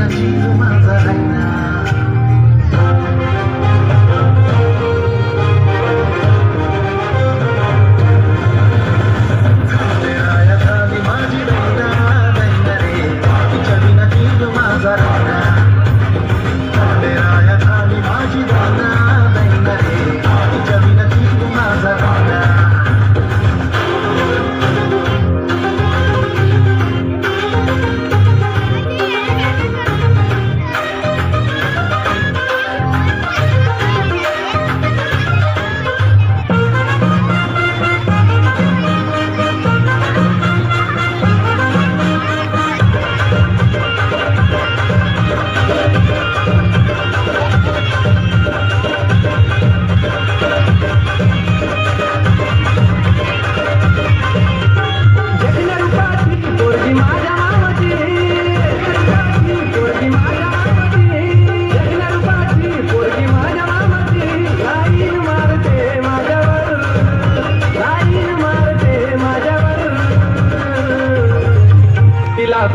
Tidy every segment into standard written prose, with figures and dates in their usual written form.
विना जीव माझा राहिना.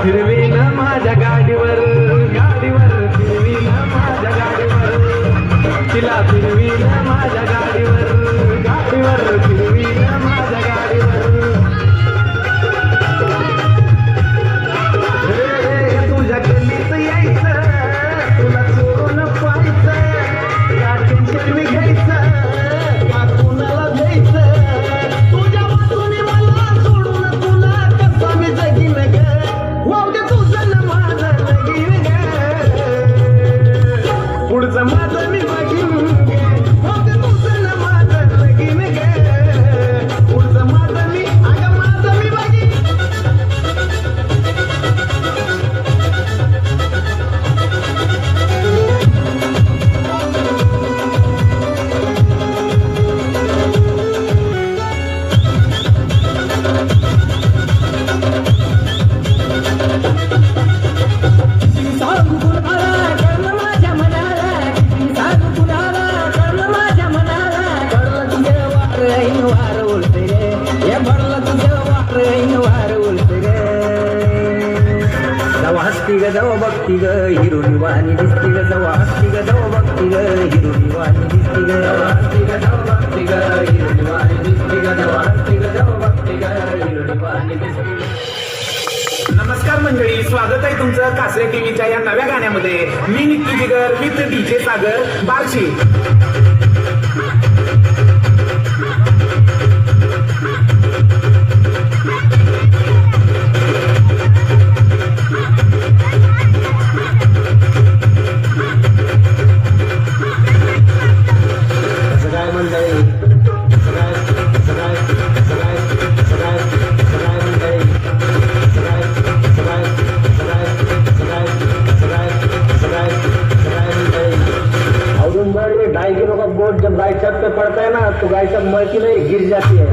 फिरवीन माझ्या गाडीवर गाडीवर फिरवीन माझ्या गाडीवर तिला फिरवीन माझ्या गाडीवर गाडीवर फिरवीन माझ्या गाडीवर. तुझ्या गल्लीत यायचं तुला चोरून पाहायचं का टेन्शन मी घ्यायचं का कुणाला घ्यायचं तुझ्या बाजूने मला सोडून तुला कसा मी जगीन ग. पुढचं माझं मी बघीन गे तुझं ना माझं लगीन गे पुढचं माझं मी अगं माझं मी बघीन. जव बघती ग हिरोनी वाणी दिसती ग जव हसती ग जव बघती ग हिरोनी वाणी दिसती ग हसती ग जव बघती ग हिरोनी वाणी दिसती ग जव हसती ग जव बघती ग हिरोनी वाणी दिसती. नमस्कार मंडळी, स्वागत आहे तुमचं कासरे टीव्हीच्या या नव्या गाण्यामध्ये. मी निक्की जिगर विथ डीजे सागर बार्शी. बोट जब गाय छत पे पड़ता है ना तो गाय सब मरती नहीं गिर जाती है.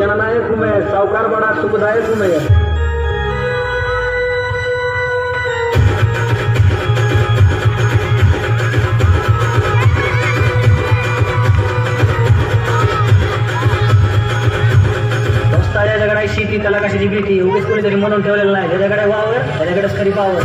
जननायक हूँ मैं, साहूकार बड़ा सुखदायक हूँ मैं. त्याच्याकडे शेती त्याला कशाची भीती उगीच कोणीतरी म्हणून ठेवलेलं नाही. त्याच्याकडे वावर त्याच्याकडेच खरी पावर.